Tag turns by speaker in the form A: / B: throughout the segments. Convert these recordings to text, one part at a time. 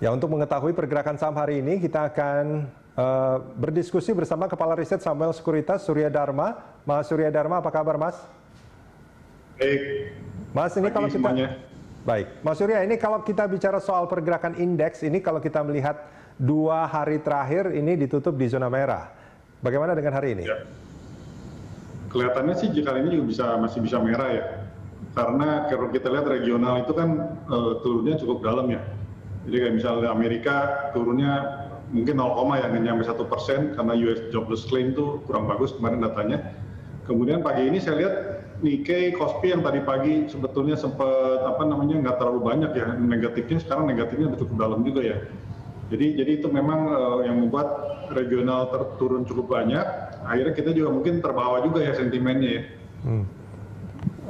A: Ya, untuk mengetahui pergerakan saham hari ini, kita akan berdiskusi bersama Kepala Riset Samuel Sekuritas, Surya Dharma. Mas Surya Dharma, apa kabar, Mas?
B: Baik.
A: Mas, ini kalau kita
B: semuanya.
A: Baik, Mas Surya, ini kalau kita bicara soal pergerakan indeks, ini kalau kita melihat 2 hari terakhir ini ditutup di zona merah. Bagaimana dengan hari ini?
B: Ya. Kelihatannya sih kali ini juga masih bisa merah ya. Karena kalau kita lihat regional itu kan turunnya cukup dalam ya. Jadi kayak misalnya Amerika turunnya mungkin 0, yang nyampe 1% karena US jobless claim itu kurang bagus kemarin datanya. Kemudian pagi ini saya lihat Nikkei, Kospi yang tadi pagi sebetulnya sempat nggak terlalu banyak ya negatifnya, sekarang negatifnya cukup dalam juga ya. Jadi itu memang yang membuat regional turun cukup banyak. Akhirnya kita juga mungkin terbawa juga ya sentimennya ya.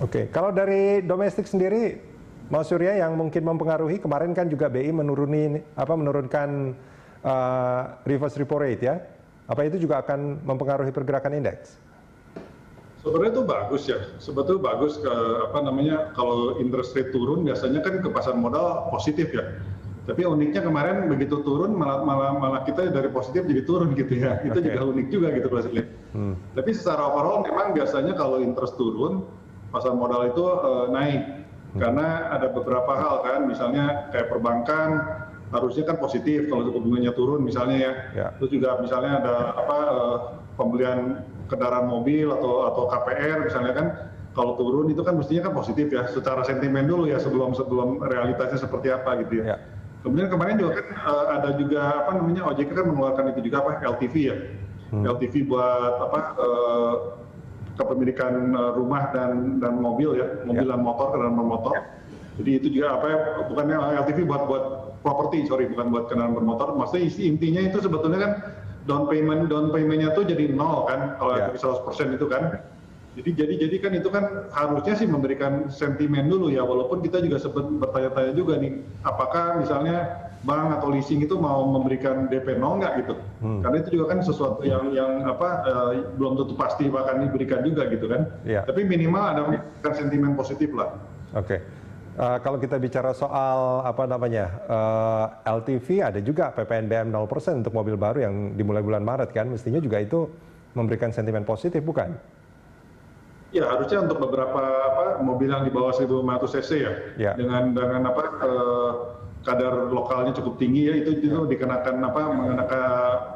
A: Oke, kalau dari domestik sendiri, Mas Surya, yang mungkin mempengaruhi, kemarin kan juga BI menurunkan reverse repo rate ya. Apa itu juga akan mempengaruhi pergerakan indeks?
B: Sebenarnya itu bagus ya. Sebetulnya bagus kalau interest rate turun biasanya kan ke pasar modal positif ya. Tapi uniknya kemarin begitu turun malah kita dari positif jadi turun gitu ya. Itu juga unik juga gitu hasilnya. Tapi secara overall memang biasanya kalau interest turun pasar modal itu naik. Karena ada beberapa hal kan, misalnya kayak perbankan harusnya kan positif kalau suku bunganya turun misalnya ya. Terus juga misalnya ada pembelian kendaraan mobil atau KPR misalnya kan, kalau turun itu kan mestinya kan positif ya, secara sentimen dulu ya sebelum realitasnya seperti apa gitu ya. Kemudian kemarin juga kan ada juga OJK kan mengeluarkan itu juga LTV ya. LTV buat kepemilikan rumah dan mobil ya, mobil dan motor, kendaraan bermotor. Jadi itu juga bukannya LTV buat properti, bukan buat kendaraan bermotor. Maksudnya intinya itu sebetulnya kan down paymentnya tuh jadi 0 kan kalau 100% itu kan. Jadi kan itu kan harusnya sih memberikan sentimen dulu ya, walaupun kita juga sempat bertanya-tanya juga nih, apakah misalnya bank atau leasing itu mau memberikan DP 0 nggak gitu? Karena itu juga kan sesuatu yang belum tentu pasti bahkan diberikan juga gitu kan. Tapi minimal ada sentimen positif lah.
A: Oke. Kalau kita bicara soal LTV, ada juga PPNBM 0% untuk mobil baru yang dimulai bulan Maret kan, mestinya juga itu memberikan sentimen positif bukan?
B: Ya harusnya untuk beberapa mobil yang di bawah 1.500 cc ya, dengan kadar lokalnya cukup tinggi ya, itu dikenakan mengenakan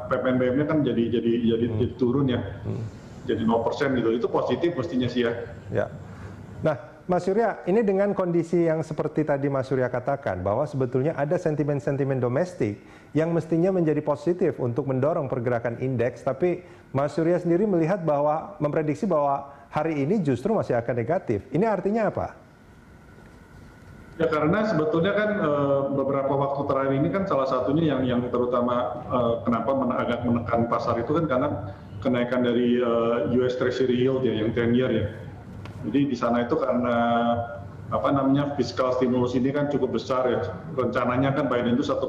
B: PPNBM-nya kan jadi turun ya, jadi 0% gitu, itu positif mestinya sih ya.
A: Nah, Mas Surya, ini dengan kondisi yang seperti tadi Mas Surya katakan, bahwa sebetulnya ada sentimen-sentimen domestik yang mestinya menjadi positif untuk mendorong pergerakan indeks, tapi Mas Surya sendiri melihat bahwa, memprediksi bahwa hari ini justru masih akan negatif. Ini artinya apa?
B: Ya karena sebetulnya kan beberapa waktu terakhir ini kan salah satunya yang terutama kenapa agak menekan pasar itu kan karena kenaikan dari US Treasury yield ya, yang 10 year ya. Jadi di sana itu karena fiscal stimulus ini kan cukup besar ya. Rencananya kan Biden itu 1,9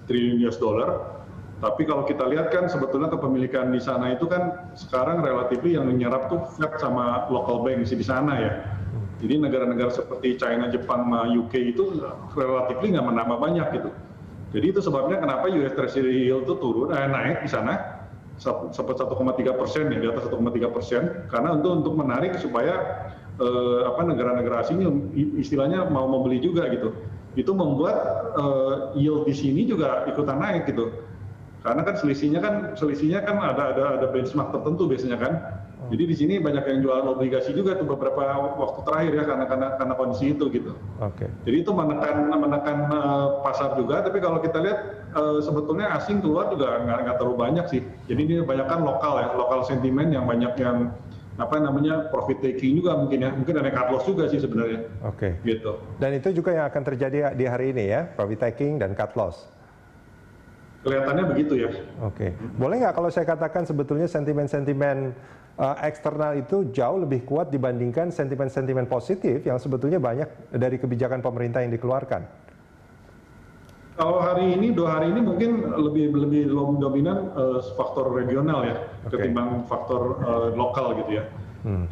B: triliun US dollar. Tapi kalau kita lihat kan sebetulnya kepemilikan di sana itu kan sekarang relatif yang menyerap tuh Fed sama local bank di sana ya. Jadi negara-negara seperti China, Jepang, UK itu relatif nggak menambah banyak gitu. Jadi itu sebabnya kenapa US Treasury yield itu naik di sana sempat 1,3% ya, di atas 1,3%, karena untuk menarik supaya negara-negara asing istilahnya mau membeli juga gitu. Itu membuat yield di sini juga ikutan naik gitu. Karena kan selisihnya kan ada benchmark tertentu biasanya kan. Jadi di sini banyak yang jualan obligasi juga tuh beberapa waktu terakhir ya, karena kondisi itu gitu. Jadi itu menekan pasar juga. Tapi kalau kita lihat sebetulnya asing keluar juga nggak terlalu banyak sih. Jadi ini banyak kan lokal sentimen yang banyak yang profit taking juga mungkin ya. Mungkin ada cut loss juga sih sebenarnya. Gitu.
A: Dan itu juga yang akan terjadi di hari ini ya, profit taking dan cut loss.
B: Kelihatannya begitu ya.
A: Boleh nggak kalau saya katakan sebetulnya sentimen-sentimen eksternal itu jauh lebih kuat dibandingkan sentimen-sentimen positif yang sebetulnya banyak dari kebijakan pemerintah yang dikeluarkan?
B: Kalau hari ini, 2 hari ini mungkin lebih dominan faktor regional ya, ketimbang faktor lokal gitu ya.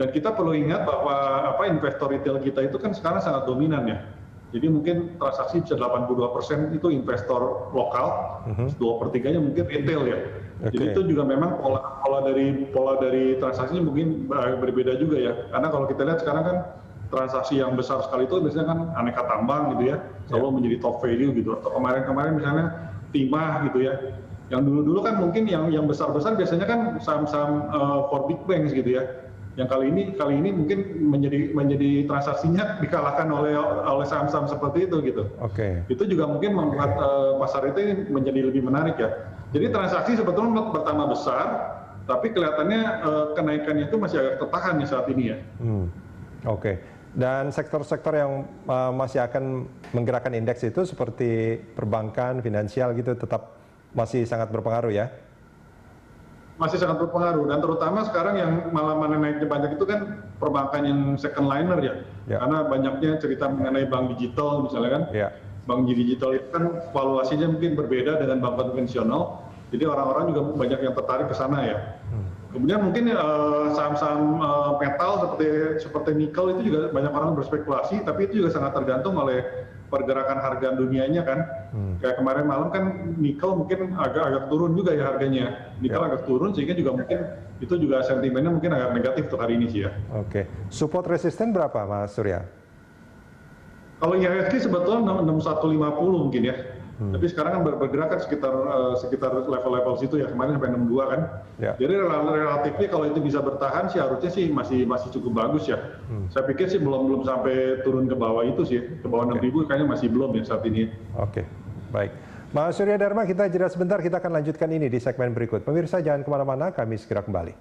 B: Dan kita perlu ingat bahwa investor retail kita itu kan sekarang sangat dominan ya. Jadi mungkin transaksi bisa 82% itu investor lokal, 2/3-nya mungkin retail ya. Jadi
A: Oke.
B: itu juga memang pola dari transaksinya mungkin berbeda juga ya. Karena kalau kita lihat sekarang kan transaksi yang besar sekali itu biasanya kan aneka tambang gitu ya, selalu menjadi top value gitu. Atau kemarin-kemarin misalnya timah gitu ya. Yang dulu-dulu kan mungkin yang besar-besar biasanya kan saham-saham for big banks gitu ya. Yang kali ini mungkin menjadi transaksinya dikalahkan oleh saham-saham seperti itu gitu.
A: Oke.
B: Itu juga mungkin membuat pasar itu menjadi lebih menarik ya. Jadi transaksi sebetulnya bertambah besar, tapi kelihatannya kenaikannya itu masih agak tertahan nih saat ini ya.
A: Oke. Dan sektor-sektor yang masih akan menggerakkan indeks itu seperti perbankan, finansial gitu tetap masih sangat berpengaruh ya?
B: Masih sangat berpengaruh, dan terutama sekarang yang malah naiknya banyak itu kan perbankan yang second liner ya. Karena banyaknya cerita mengenai bank digital misalnya kan.
A: Ya.
B: Bank digital itu kan valuasinya mungkin berbeda dengan bank konvensional, jadi orang-orang juga banyak yang tertarik ke sana ya. Kemudian mungkin saham-saham metal seperti nikel itu juga banyak orang berspekulasi, tapi itu juga sangat tergantung oleh pergerakan harga dunianya kan. Kayak kemarin malam kan nikel mungkin agak turun juga ya harganya. Nikel agak turun sehingga juga mungkin itu juga sentimennya mungkin agak negatif untuk hari ini sih ya.
A: Oke. Support resisten berapa Mas Surya?
B: Kalau IHSG sebetulnya 6150 mungkin ya. Tapi sekarang kan bergerak kan sekitar level-level situ ya, kemarin sampai 62 kan. Jadi relatifnya kalau itu bisa bertahan sih harusnya sih masih cukup bagus ya. Saya pikir sih belum sampai turun ke bawah itu sih, ke bawah 6.000 kayaknya masih belum ya saat ini.
A: Oke, baik. Mas Surya Dharma, kita jeda sebentar, kita akan lanjutkan ini di segmen berikut. Pemirsa jangan kemana-mana, kami segera kembali.